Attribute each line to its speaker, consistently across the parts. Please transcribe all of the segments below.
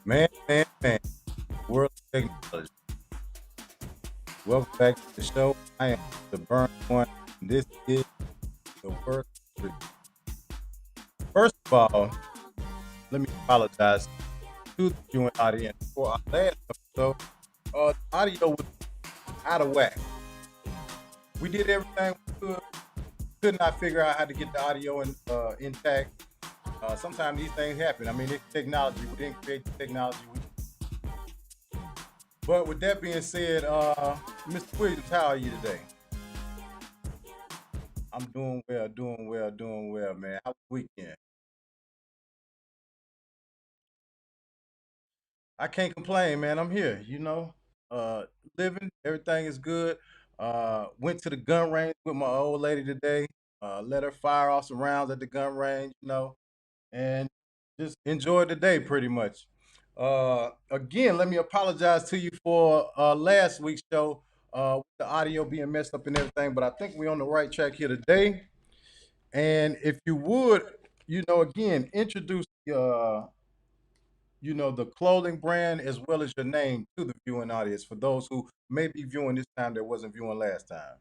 Speaker 1: Man, world of technology. Welcome back to the show. I am the Burn One. And this is the work. First of all, let me apologize to the viewing audience for our last episode. The audio was out of whack. We did everything we could not figure out how to get the audio intact. Sometimes these things happen. I mean, it's technology. We didn't create the technology. But with that being said, Mr. Williams, how are you today? I'm doing well, man. How was the weekend? I can't complain, man. I'm here, uh, living. Everything is good. Went to the gun range with my old lady today. Let her fire off some rounds at the gun range, and just enjoyed the day pretty much. Again, let me apologize to you for last week's show, with the audio being messed up and everything, but I think we're on the right track here today. And if you would, again, introduce the clothing brand as well as your name to the viewing audience for those who may be viewing this time that wasn't viewing last time.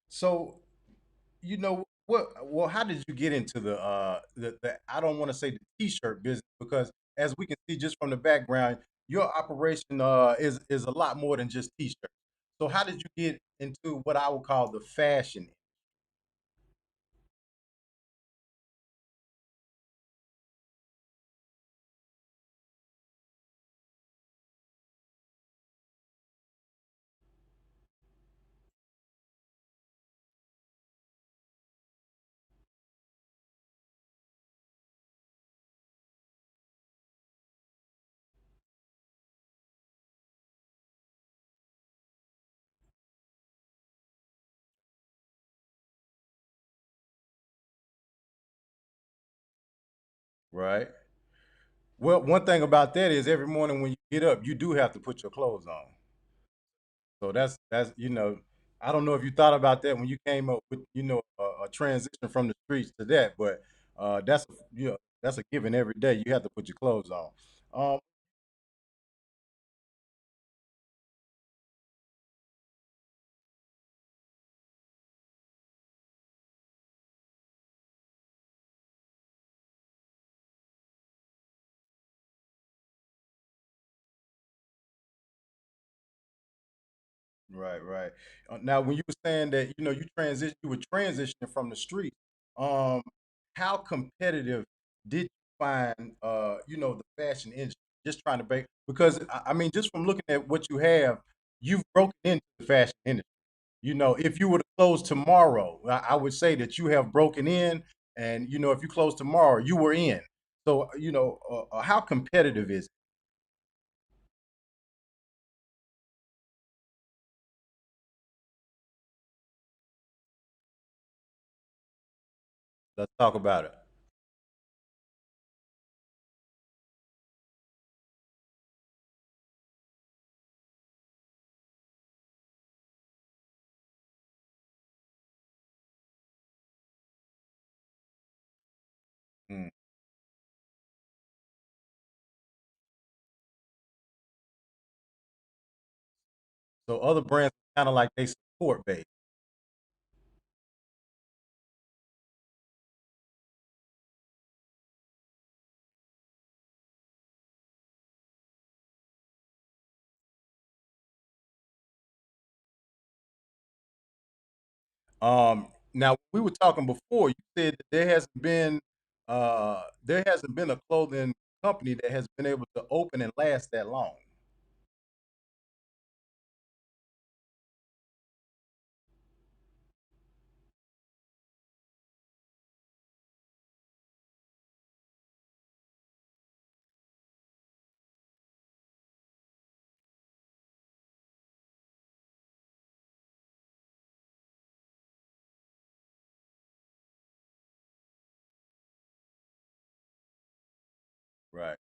Speaker 1: So, well, how did you get into the I don't want to say the t-shirt business because as we can see just from the background, your operation is a lot more than just t-shirts. So how did you get into what I would call the fashion? Right. Well, one thing about that is every morning when you get up, you do have to put your clothes on. So that's I don't know if you thought about that when you came up with a transition from the streets to that, but that's a given every day. You have to put your clothes on. Um, right, right. Now, when you were saying that you were transitioning from the street. Um, how competitive did you find the fashion industry? Just trying to break because I mean, just from looking at what you have, you've broken into the fashion industry. If you were to close tomorrow, I would say that you have broken in, and if you close tomorrow, you were in. So, how competitive is it? Let's talk about it. Mm. So, other brands kind of like they support base. Now we were talking before. You said that there hasn't been a clothing company that has been able to open and last that long. Right.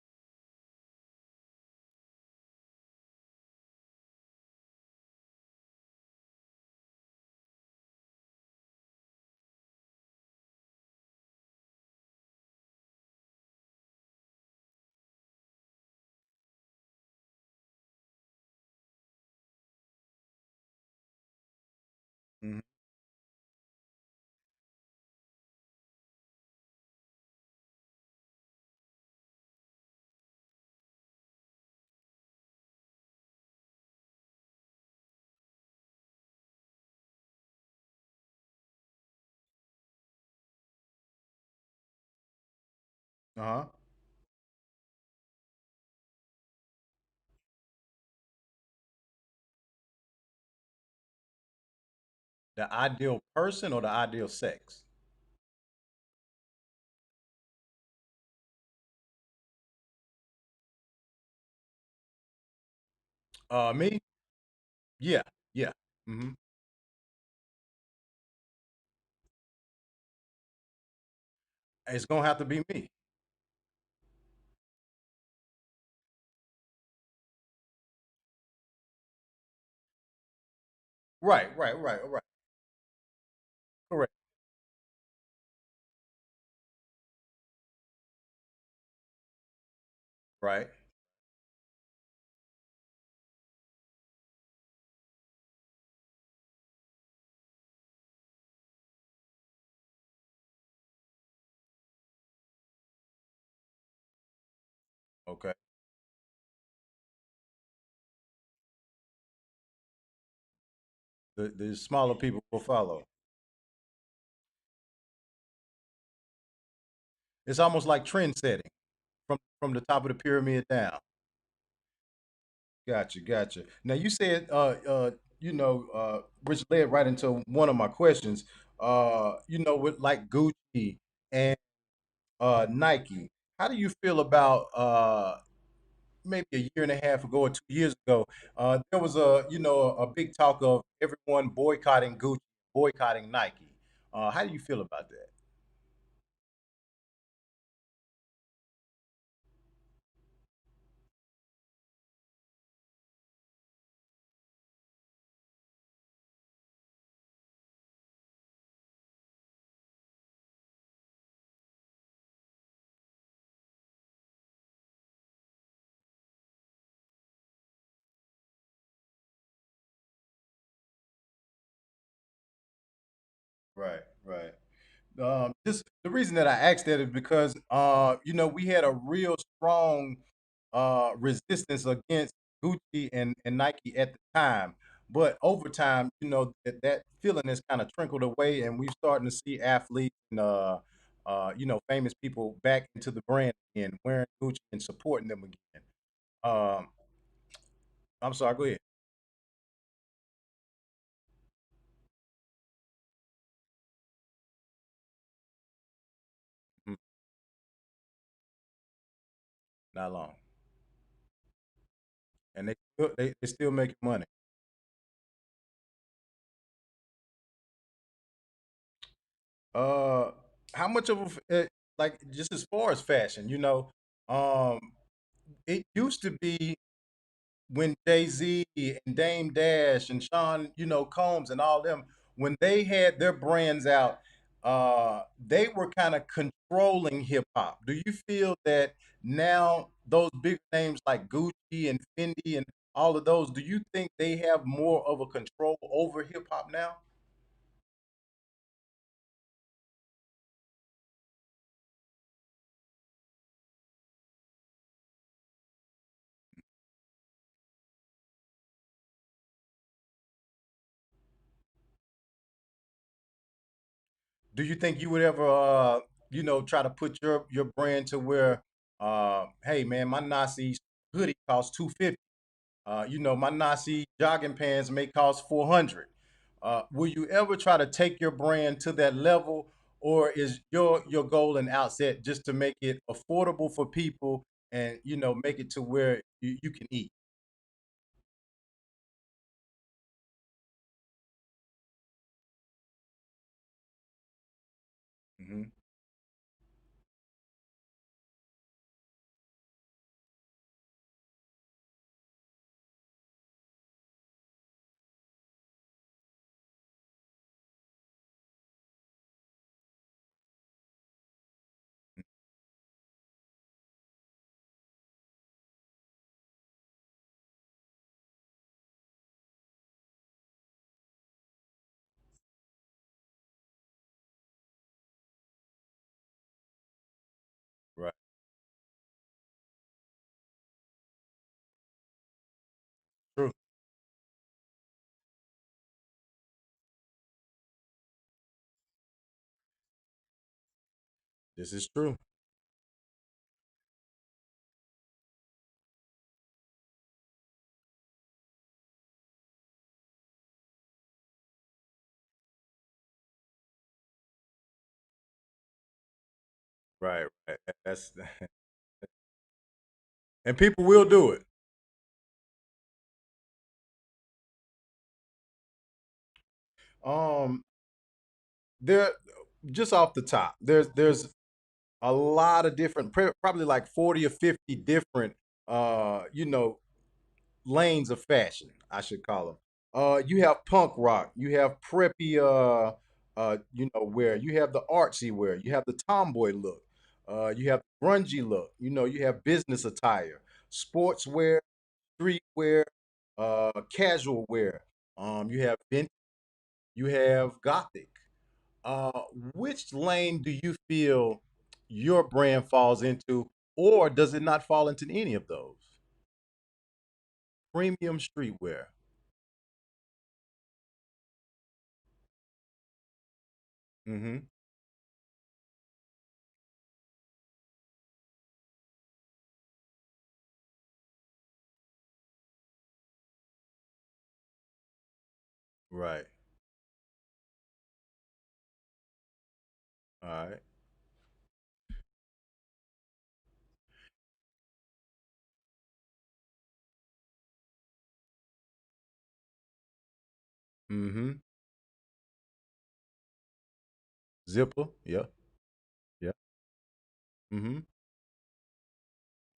Speaker 1: Hmm. Uh huh. The ideal person or the ideal sex? Me? Yeah. Yeah. Hmm. It's gonna have to be me. Right. Right. Right. Right. Correct. Right. Okay. The smaller people will follow. It's almost like trend setting from the top of the pyramid down. Gotcha, gotcha. Now you said which led right into one of my questions. With like Gucci and Nike, how do you feel about maybe a year and a half ago or 2 years ago? There was a big talk of everyone boycotting Gucci, boycotting Nike. How do you feel about that? Right, right. Just the reason that I asked that is because we had a real strong resistance against Gucci and Nike at the time, but over time, that feeling has kind of trickled away, and we're starting to see athletes and famous people back into the brand again, wearing Gucci and supporting them again. Um, I'm sorry, go ahead. Mhm. Not long, and they still making money. Uh, how much of like just as far as fashion, um, it used to be when Jay Z and Dame Dash and Sean, Combs and all them, when they had their brands out, they were kind of controlling hip hop. Do you feel that now those big names like Gucci and Fendi and all of those, do you think they have more of a control over hip hop now? Do you think you would ever try to put your brand to where hey man, my Nazi hoodie costs 250. My Nazi jogging pants may cost 400. Will you ever try to take your brand to that level, or is your goal and outset just to make it affordable for people and make it to where you can eat? Hmm. This is true. Right, right. That's and people will do it. Um, there, just off the top, there's a lot of different, probably like 40 or 50 different, you know, lanes of fashion, I should call them. You have punk rock, you have preppy, you know, wear, you have the artsy wear, you have the tomboy look, you have grungy look, you know, you have business attire, sportswear, streetwear, casual wear. You have vintage, you have gothic. Uh, which lane do you feel your brand falls into, or does it not fall into any of those? Premium streetwear. Mm-hmm. Right. All right. Mm-hmm. Zipper. Yeah. Yeah. Mm-hmm.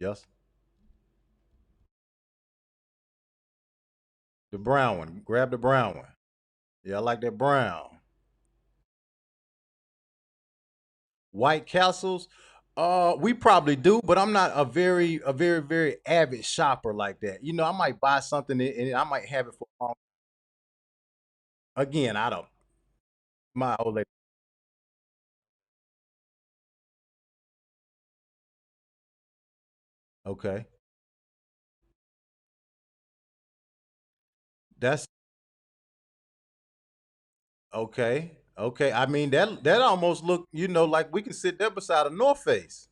Speaker 1: Yes. The brown one. Grab the brown one. Yeah, I like that brown. White Castles. We probably do, but I'm not a very avid shopper like that. You know, I might buy something and I might have it for long. Again, I don't. My old lady. Okay. That's okay. Okay. I mean that almost look, you know, like we can sit there beside a North Face.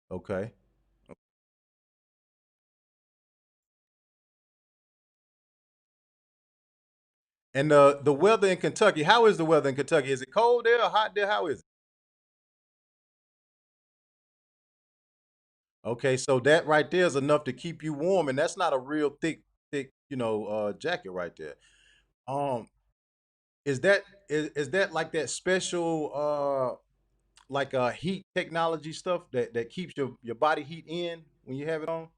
Speaker 1: Okay. And the weather in Kentucky, how is the weather in Kentucky? Is it cold there or hot there? How is it? Okay, so that right there is enough to keep you warm, and that's not a real thick, you know, jacket right there. Um, is that is that like that special like heat technology stuff that keeps your body heat in when you have it on?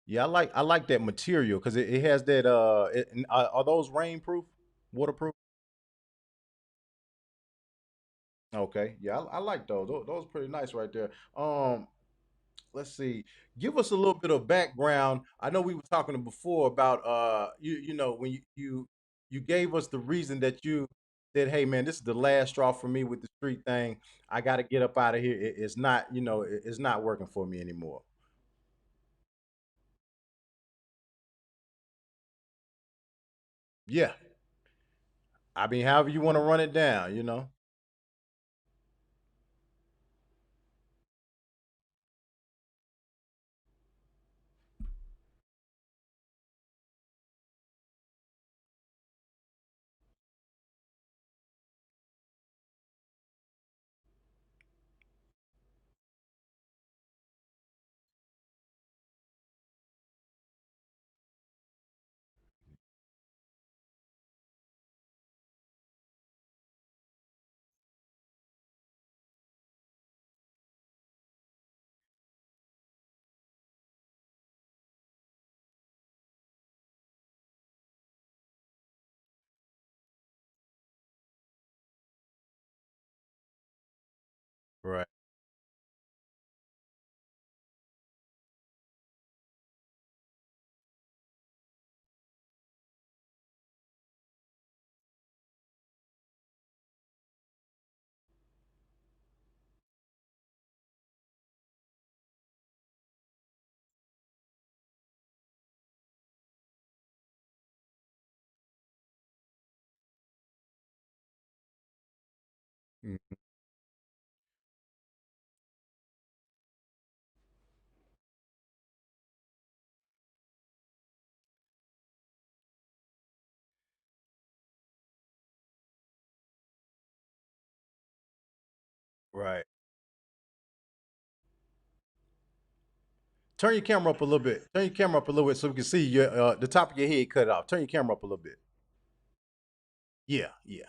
Speaker 1: Yeah, I like that material because it has that are those rainproof, waterproof? Okay, yeah, I like those. Those are pretty nice right there. Let's see. Give us a little bit of background. I know we were talking before about you know when you gave us the reason that you said, hey man, this is the last straw for me with the street thing. I got to get up out of here. It's not, you know, it's not working for me anymore. Yeah, I mean, however you want to run it down, you know. Right. Mm. Right. Turn your camera up a little bit. Turn your camera up a little bit so we can see your the top of your head cut off. Turn your camera up a little bit. Yeah, yeah.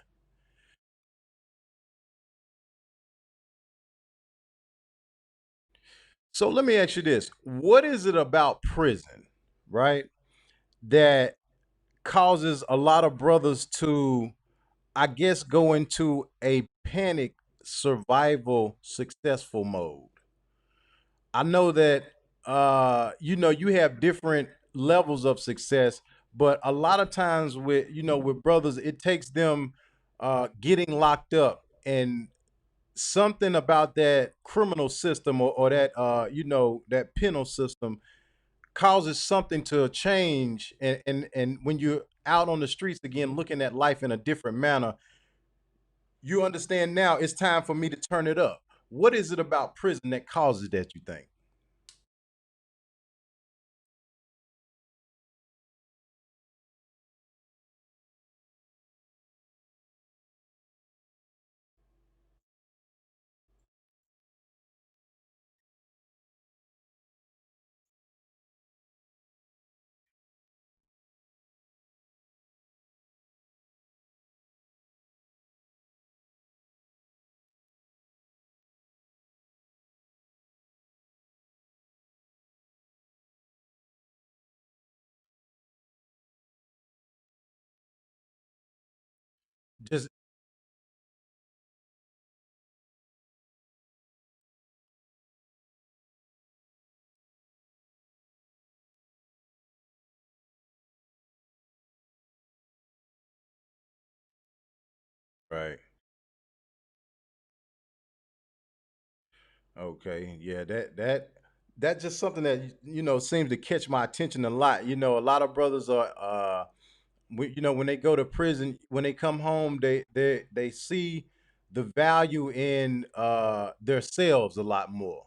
Speaker 1: So let me ask you this: what is it about prison, right, that causes a lot of brothers to, I guess, go into a panic survival successful mode? I know that you have different levels of success, but a lot of times with with brothers, it takes them getting locked up and something about that criminal system or that that penal system causes something to change and when you're out on the streets again looking at life in a different manner, you understand now it's time for me to turn it up. What is it about prison that causes that, you think? Just right. Okay. Yeah, that just something that seems to catch my attention a lot. A lot of brothers are when they go to prison, when they come home, they see the value in themselves a lot more.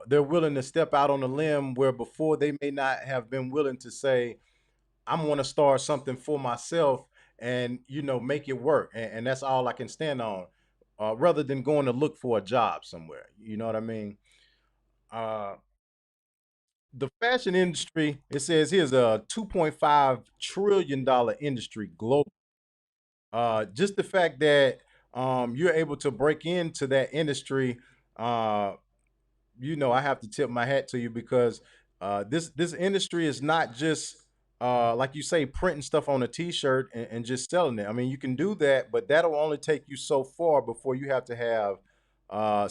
Speaker 1: They're willing to step out on a limb where before they may not have been willing to say, I'm going to start something for myself and make it work, and that's all I can stand on, rather than going to look for a job somewhere. You know what I mean? Uh, the fashion industry, it says here's a $2.5 trillion industry global. Just the fact that you're able to break into that industry, uh, I have to tip my hat to you because this industry is not just like you say, printing stuff on a T-shirt and just selling it. I mean, you can do that, but that'll only take you so far before you have to have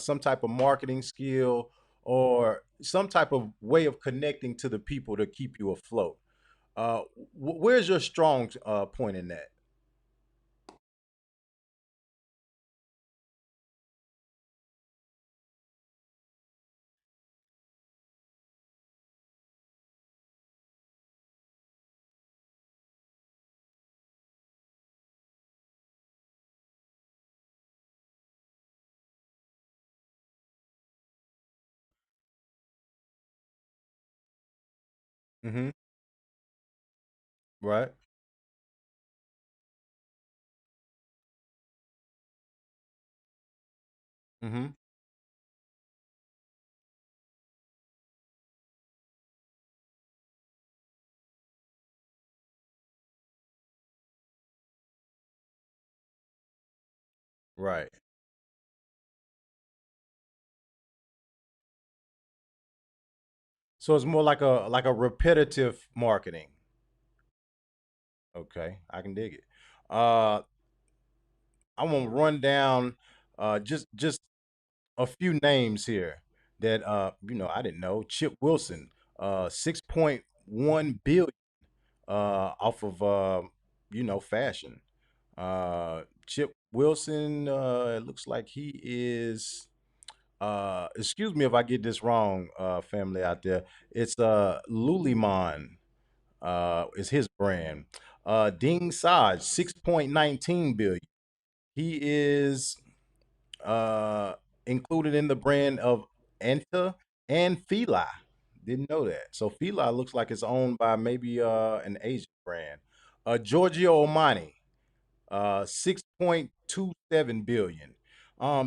Speaker 1: some type of marketing skill or some type of way of connecting to the people to keep you afloat. Where's your strong point in that? Mm-hmm. Right. Mm-hmm. Right. So it's more like a repetitive marketing. Okay, I can dig it. Uh, I want to run down just a few names here that I didn't know. Chip Wilson, 6.1 billion off of fashion. Chip Wilson, it looks like he is. Excuse me if I get this wrong, family out there. It's Luliman is his brand. Ding Saj, 6.19 billion. He is. uh, included in the brand of Anta and Fila. Didn't know that. So Fila looks like it's owned by maybe an Asian brand. Giorgio Armani, 6.27 billion.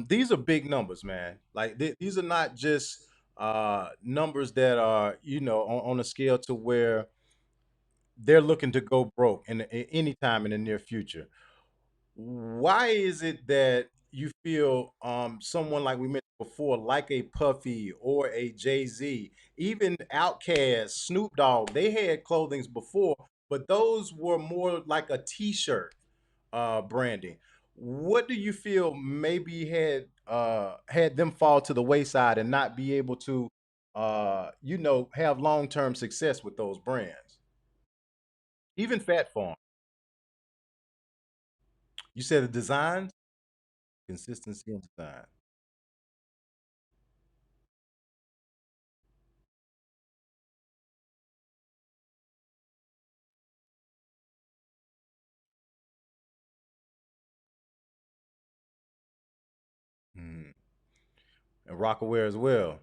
Speaker 1: These are big numbers, man. Like these are not just numbers that are, on a scale to where they're looking to go broke in any time in the near future. Why is it that you feel someone like we mentioned before, like a Puffy or a Jay-Z, even Outkast, Snoop Dogg, they had clothings before, but those were more like a t-shirt branding. What do you feel maybe had them fall to the wayside and not be able to have long-term success with those brands? Even Fat Farm. You said the designs, consistency and design. Mm. And Rockaware as well.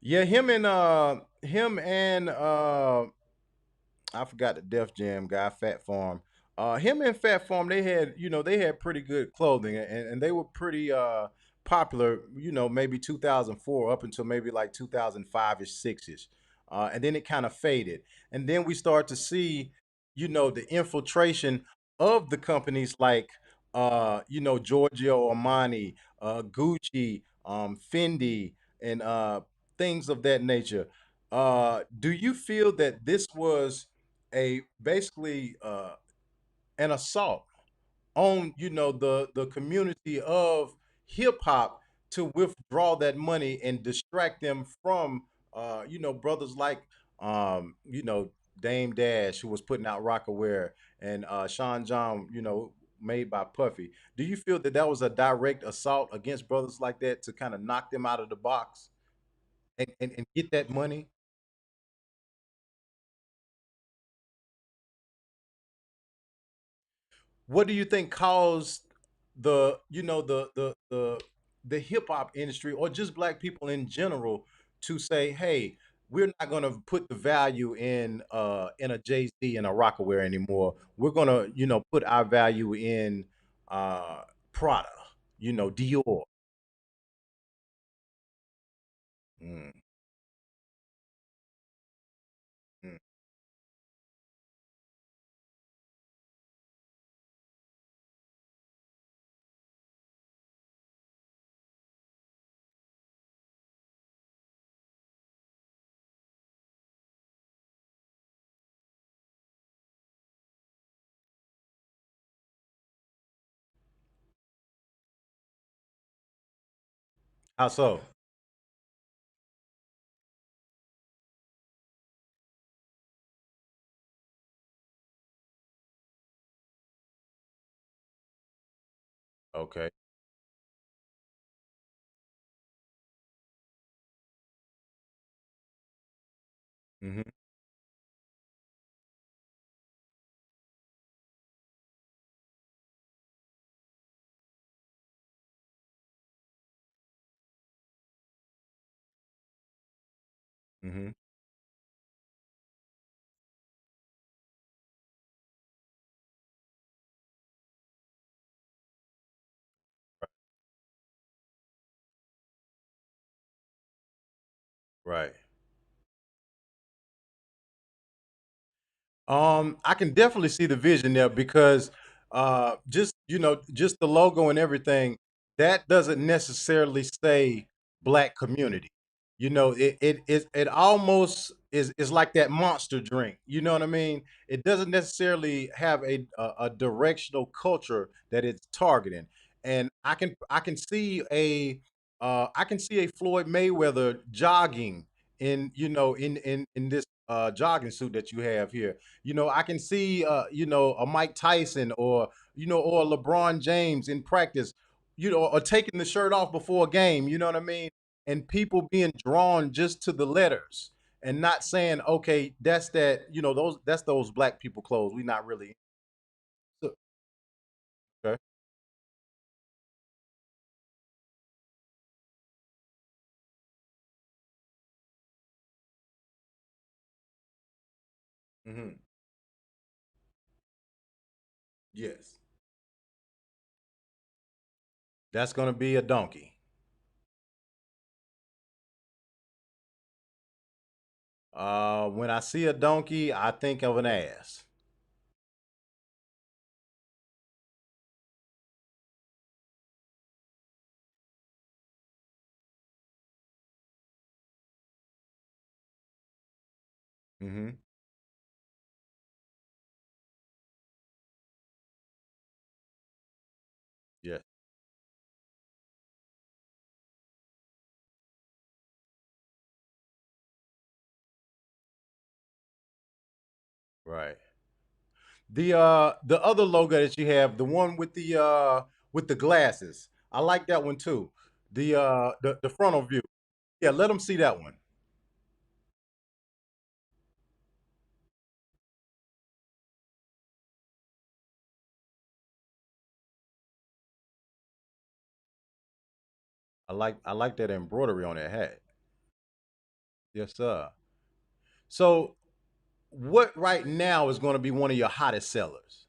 Speaker 1: Yeah, him and I forgot the Def Jam guy, Fat Farm. Him and Fat Farm, they had pretty good clothing, and they were pretty popular. Maybe 2004 up until maybe like 2005 ish, 6 ish, and then it kind of faded. And then we start to see, the infiltration of the companies like, Giorgio Armani, Gucci, Fendi, and things of that nature. Do you feel that this was a basically an assault on the community of hip hop to withdraw that money and distract them from brothers like Dame Dash, who was putting out Rockaware, and Sean John, made by Puffy? Do you feel that that was a direct assault against brothers like that to kind of knock them out of the box and get that money? What do you think caused the hip hop industry, or just black people in general, to say, hey, we're not going to put the value in a Jay-Z and a Rockaware anymore. We're going to, put our value in uh Prada, Dior. Mm, mm, how so? Okay. Hmm. Hmm. Right. I can definitely see the vision there, because just the logo and everything, that doesn't necessarily say black community. It almost is like that Monster drink. You know what I mean? It doesn't necessarily have a directional culture that it's targeting. And I can see a Floyd Mayweather jogging in this jogging suit that you have here. I can see a Mike Tyson or or LeBron James in practice, or taking the shirt off before a game, you know what I mean? And people being drawn just to the letters and not saying, okay, that's that, that's those black people clothes. We not really. So, okay. Hmm. Yes. That's going to be a donkey. When I see a donkey, I think of an ass. Hmm. Yes. Right. The other logo that you have, the one with the glasses. I like that one too. The frontal view. Yeah, let them see that one. I like that embroidery on that hat. Yes, sir. So what right now is going to be one of your hottest sellers?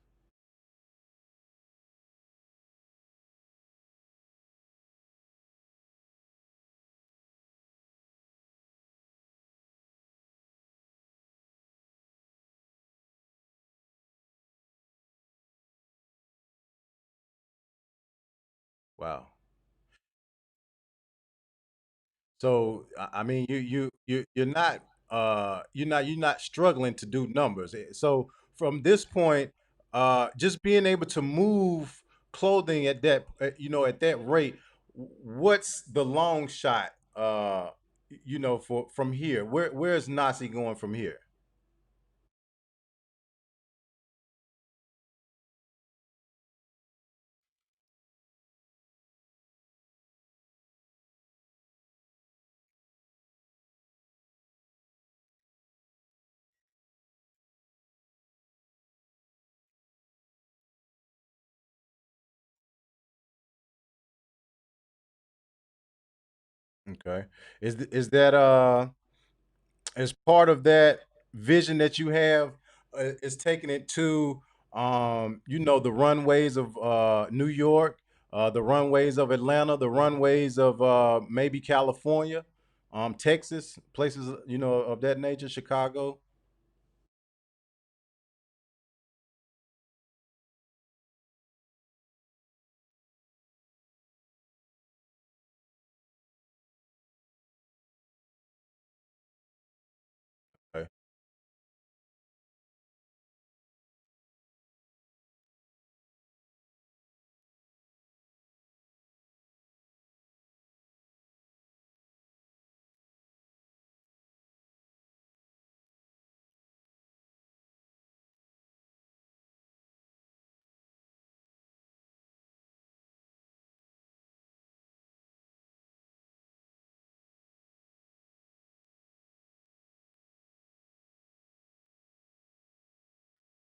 Speaker 1: Wow. So I mean, you're not struggling to do numbers. So from this point, just being able to move clothing at that rate, what's the long shot? For from here, where's Nasi going from here? Okay, is that as part of that vision that you have, is taking it to the runways of New York, the runways of Atlanta, the runways of maybe California, Texas, places of that nature, Chicago. Okay.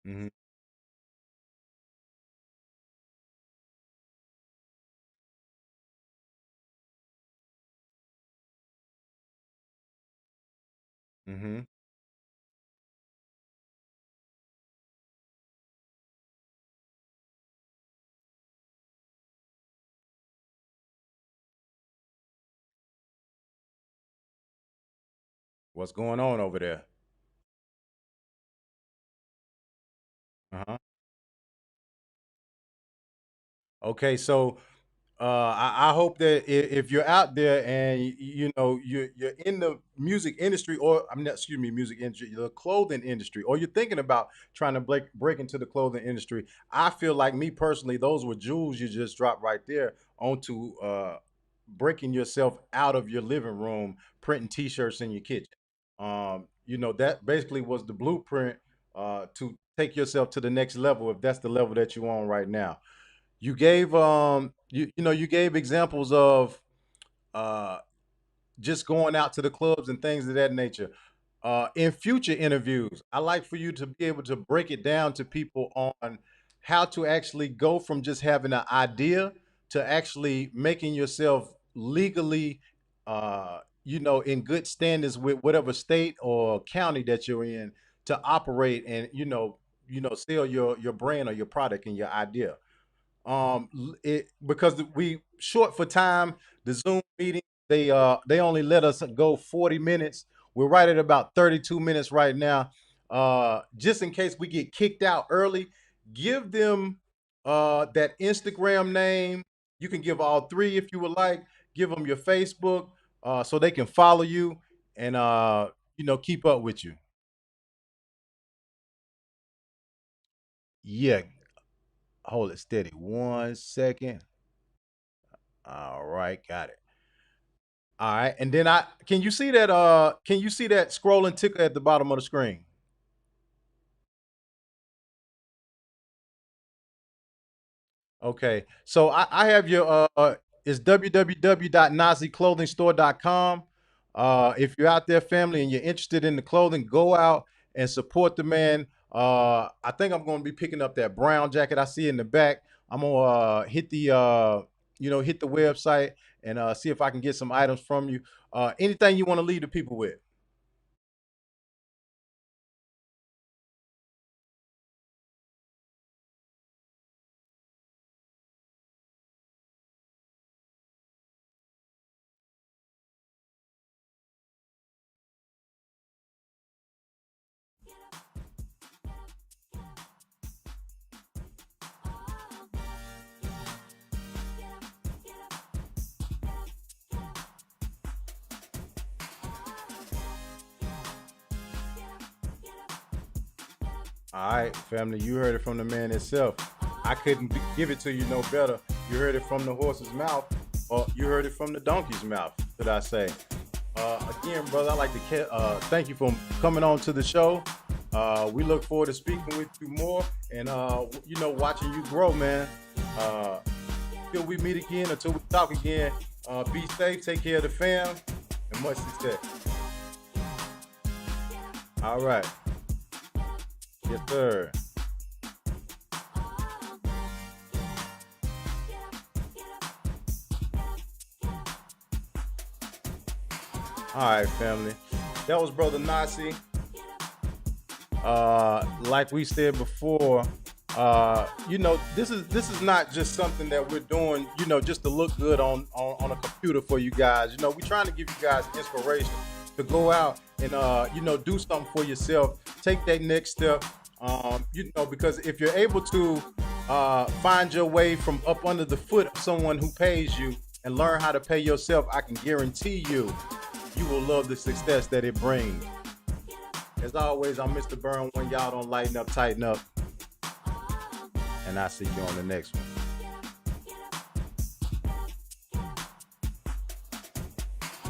Speaker 1: Mm-hmm. Mm-hmm. What's going on over there? Uh-huh. Okay, so I hope that if you're out there and you're in the music industry, or I'm not, excuse me, music industry, the clothing industry, or you're thinking about trying to break into the clothing industry, I feel like, me personally, those were jewels you just dropped right there onto breaking yourself out of your living room, printing T-shirts in your kitchen. That basically was the blueprint to take yourself to the next level if that's the level that you're on right now. You gave examples of uh, just going out to the clubs and things of that nature. In future interviews, I like for you to be able to break it down to people on how to actually go from just having an idea to actually making yourself legally, in good standings with whatever state or county that you're in to operate and sell your brand or your product and your idea. Because we short for time, the Zoom meeting they only let us go 40 minutes. We're right at about 32 minutes right now. Just in case we get kicked out early, give them that Instagram name. You can give all three if you would like. Give them your Facebook so they can follow you and keep up with you. Yeah, hold it steady 1 second. All right, got it. All right, and then I can you see that scrolling ticker at the bottom of the screen? Okay. So I have your it's www.naziclothingstore.com. If you're out there, family, and you're interested in the clothing, go out and support the man. I think I'm gonna be picking up that brown jacket I see in the back. I'm gonna hit the website and see if I can get some items from you. Anything you want to leave the people with? All right, family, you heard it from the man himself. I couldn't give it to you no better. You heard it from the horse's mouth, or you heard it from the donkey's mouth, should I say. Again, brother, I'd like to thank you for coming on to the show. We look forward to speaking with you more and, watching you grow, man. Uh, Till we meet again, until we talk again, be safe, take care of the fam, and much success. All right. Yes, sir. All right, family. That was Brother Nasi. Like we said before, this is not just something that we're doing, just to look good on a computer for you guys. We're trying to give you guys inspiration to go out and do something for yourself. Take that next step. Because if you're able to find your way from up under the foot of someone who pays you and learn how to pay yourself, I can guarantee you will love the success that it brings. As always, I'm Mr. Burn. When y'all don't lighten up, tighten up. And I'll see you on the next one.